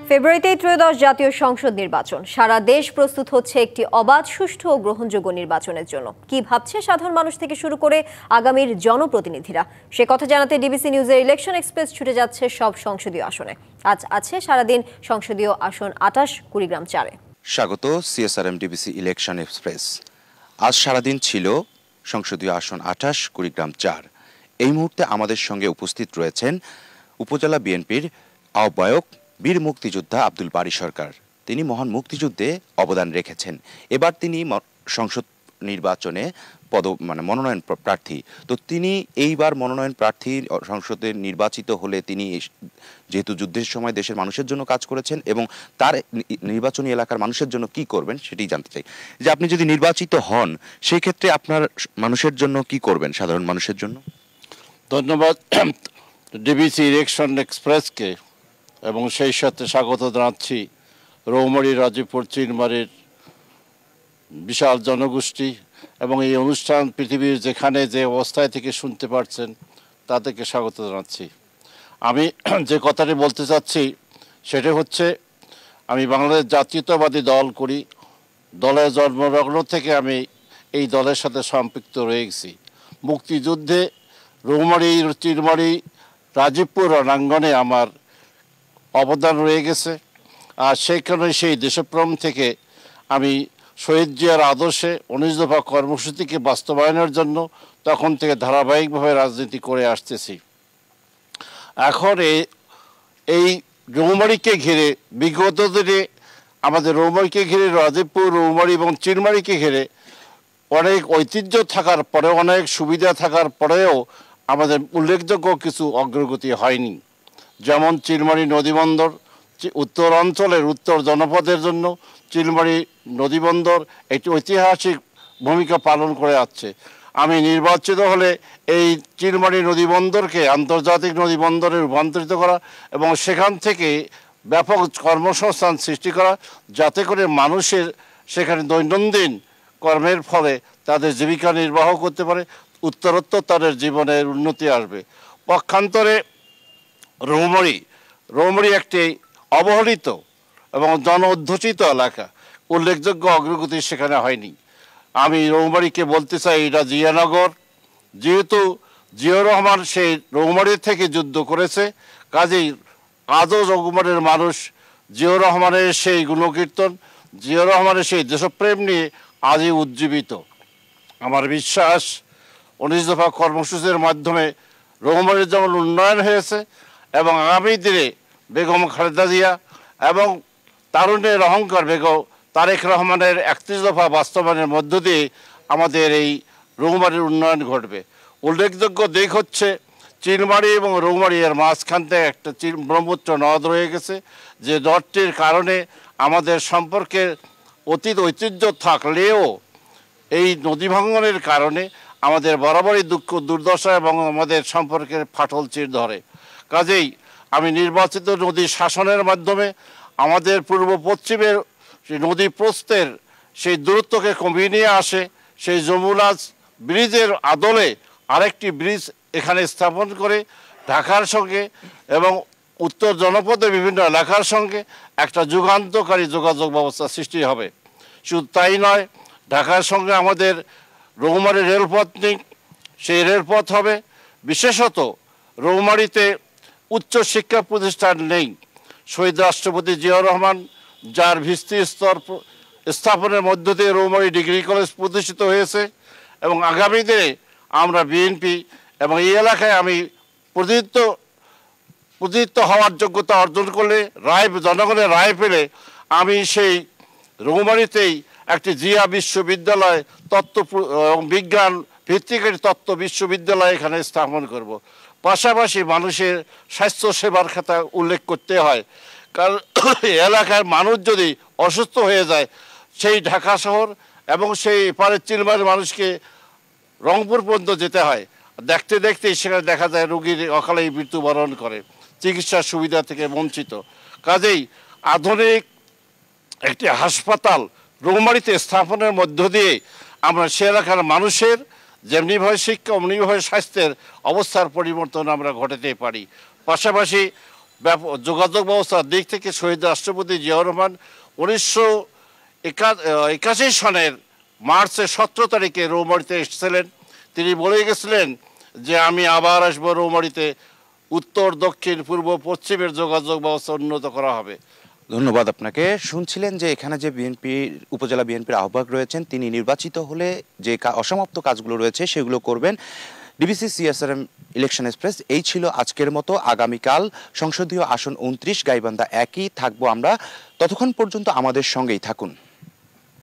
ফেব্রুয়ারিতে ত্রয়োদশ জাতীয় সংসদ নির্বাচন। সারা দেশ প্রস্তুত হচ্ছে একটি অবাধ, সুষ্ঠু ও গ্রহণযোগ্য নির্বাচনের জন্য। কি ভাবছে সাধারণ মানুষ থেকে শুরু করে আগামীর জনপ্রতিনিধিরা, সে কথা জানাতে ডিবিসি নিউজের ইলেকশন এক্সপ্রেস ছুটে যাচ্ছে সব সংসদীয় আসনে। আজ আছে সারাদিন সংসদীয় আসন ২৮ কুড়িগ্রাম ৪-এ। স্বাগত সিএসআরএম ডিবিসি ইলেকশন এক্সপ্রেস। আজ সারাদিন ছিল সংসদীয় আসন ২৮ কুড়িগ্রাম ৪। এই মুহূর্তে আমাদের সঙ্গে উপস্থিত রয়েছেন উপজেলা বিএনপির আহ্বায়ক বীর মুক্তিযোদ্ধা আব্দুল বারী সরকার। তিনি মহান মুক্তিযুদ্ধে অবদান রেখেছেন। এবার তিনি সংসদ নির্বাচনে মনোনয়ন প্রার্থী। তো তিনি এইবার মনোনয়ন প্রার্থী সংসদে নির্বাচিত হলে তিনি যেহেতু যুদ্ধের সময় দেশের মানুষের জন্য কাজ করেছেন এবং তার নির্বাচনী এলাকার মানুষের জন্য কি করবেন সেটাই জানতে চাই। যে আপনি যদি নির্বাচিত হন সেই ক্ষেত্রে আপনার মানুষের জন্য কি করবেন, সাধারণ মানুষের জন্য? ধন্যবাদ ডিবিসি ইলেকশন এক্সপ্রেসকে এবং সেই সাথে স্বাগত জানাচ্ছি রৌমারী, রাজীবপুর, চিনমারির বিশাল জনগোষ্ঠী এবং এই অনুষ্ঠান পৃথিবীর যেখানে যে অবস্থায় থেকে শুনতে পারছেন তাদেরকে স্বাগত জানাচ্ছি। আমি যে কথাটি বলতে চাচ্ছি সেটা হচ্ছে, আমি বাংলাদেশ জাতীয়তাবাদী দল করি। দলের জন্মলগ্ন থেকে আমি এই দলের সাথে সম্পৃক্ত রয়ে গেছি। মুক্তিযুদ্ধে রৌমারী, চিনমারি, রাজীবপুর রণাঙ্গনে আমার অবদান রয়ে গেছে। আর সেইখানে সেই দেশপ্রেম থেকে আমি শহীদ জিয়ার আদর্শে ১৯ দফা কর্মসূচিকে বাস্তবায়নের জন্য তখন থেকে ধারাবাহিকভাবে রাজনীতি করে আসতেছি। এখন এই রৌমারীকে ঘিরে বিগত দিনে আমাদের রৌমারীকে ঘিরে, রাজীবপুর, রৌমারী এবং চিনমারিকে ঘিরে অনেক ঐতিহ্য থাকার পরেও, অনেক সুবিধা থাকার পরেও আমাদের উল্লেখযোগ্য কিছু অগ্রগতি হয়নি। যেমন চিলমারী নদীবন্দর, উত্তর অঞ্চলের উত্তর জনপদের জন্য চিলমারী নদীবন্দর একটি ঐতিহাসিক ভূমিকা পালন করে আসছে। আমি নির্বাচিত হলে এই চিলমারী নদীবন্দরকে আন্তর্জাতিক নদীবন্দরে রূপান্তরিত করা এবং সেখান থেকে ব্যাপক কর্মসংস্থান সৃষ্টি করা, যাতে করে মানুষের সেখানে দৈনন্দিন কর্মের ফলে তাদের জীবিকা নির্বাহ করতে পারে, উত্তরোত্তর তাদের জীবনের উন্নতি আসবে। পক্ষান্তরে রৌমারী একটি অবহেলিত এবং জন অধ্যুষিত এলাকা, উল্লেখযোগ্য অগ্রগতি সেখানে হয়নি। আমি রৌমারীকে বলতে চাই এটা জিয়ানগর। যেহেতু জিয়াউর রহমান সেই রৌমারী থেকে যুদ্ধ করেছে, কাজেই আজও রৌমারীর মানুষ জিয়াউর রহমানের সেই গুণকীর্তন, জিয়াউর রহমানের সেই দেশপ্রেম নিয়ে আজই উজ্জীবিত। আমার বিশ্বাস ১৯ দফা কর্মসূচির মাধ্যমে রৌমারীর যেমন উন্নয়ন হয়েছে এবং আগামী দিনে বেগম খালেদা জিয়া এবং তারুণ্যের অহংকার বেগম তারেক রহমানের ৩১ দফা বাস্তবায়নের মধ্য দিয়ে আমাদের এই রৌমারীর উন্নয়ন ঘটবে। উল্লেখযোগ্য দিক হচ্ছে চিলমারী এবং রৌমারী এর মাঝখান থেকে একটা ব্রহ্মপুত্র নদ রয়ে গেছে, যে নদটির কারণে আমাদের সম্পর্কের অতীত ঐতিহ্য থাকলেও এই নদী ভাঙনের কারণে আমাদের বরাবরই দুঃখ দুর্দশা এবং আমাদের সম্পর্কের ফাটল চির ধরে। কাজেই আমি নির্বাচিত নদী শাসনের মাধ্যমে আমাদের পূর্ব পশ্চিমের সেই নদী প্রস্থের সেই দূরত্বকে কমিয়ে নিয়ে আসে, সেই যমুনা ব্রিজের আদলে আরেকটি ব্রিজ এখানে স্থাপন করে ঢাকার সঙ্গে এবং উত্তর জনপদের বিভিন্ন এলাকার সঙ্গে একটা যুগান্তকারী যোগাযোগ ব্যবস্থা সৃষ্টি হবে। শুধু তাই নয়, ঢাকার সঙ্গে আমাদের রৌমারী রেলপথ নেই, সেই রেলপথ হবে। বিশেষত রৌমারীতে উচ্চ শিক্ষা প্রতিষ্ঠান নেই। শহীদ রাষ্ট্রপতি জিয়াউর রহমান যার ভিত্তি স্তর স্থাপনের মধ্য দিয়ে রৌমারী ডিগ্রি কলেজ প্রতিষ্ঠিত হয়েছে এবং আগামী দিনে আমরা বিএনপি এবং এই এলাকায় আমি প্রতিনিধিত্ব হওয়ার যোগ্যতা অর্জন করলে, জনগণের রায় পেলে আমি সেই রৌমারীতেই একটি জিয়া বিশ্ববিদ্যালয়, তত্ত্ব বিজ্ঞান ভিত্তিক তত্ত্ব বিশ্ববিদ্যালয় এখানে স্থাপন করব। পাশাপাশি মানুষের স্বাস্থ্য সেবার কথা উল্লেখ করতে হয়, কারণ এলাকার মানুষ যদি অসুস্থ হয়ে যায়, সেই ঢাকা শহর এবং সেই এপারের চিলমারির মানুষকে রংপুর পর্যন্ত যেতে হয়। দেখতে দেখতেই সেখানে দেখা যায় রোগীর অকালেই মৃত্যুবরণ করে, চিকিৎসার সুবিধা থেকে বঞ্চিত। কাজেই আধুনিক একটি হাসপাতাল রৌমারীতে স্থাপনের মধ্য দিয়ে আমরা সে এলাকার মানুষের যেমনিভাবে শিক্ষা অমনিভাবে স্বাস্থ্যের অবস্থার পরিবর্তন আমরা ঘটাতে পারি। পাশাপাশি যোগাযোগ ব্যবস্থার দিক থেকে শহীদ রাষ্ট্রপতি জিয়াউর রহমান 1981 সনের মার্চের 17 তারিখে রৌমারীতে এসেছিলেন। তিনি বলে গেছিলেন যে আমি আবার আসবো রৌমারীতে, উত্তর দক্ষিণ পূর্ব পশ্চিমের যোগাযোগ ব্যবস্থা উন্নত করা হবে। ধন্যবাদ আপনাকে। শুনছিলেন যে এখানে যে বিএনপির উপজেলা বিএনপির আহ্বায়ক রয়েছেন, তিনি নির্বাচিত হলে যে অসমাপ্ত কাজগুলো রয়েছে সেগুলো করবেন। ডিবিসি CSRM ইলেকশন এক্সপ্রেস এই ছিল আজকের মতো। আগামীকাল সংসদীয় আসন 29 গাইবান্ধা একই থাকবো আমরা। ততক্ষণ পর্যন্ত আমাদের সঙ্গেই থাকুন।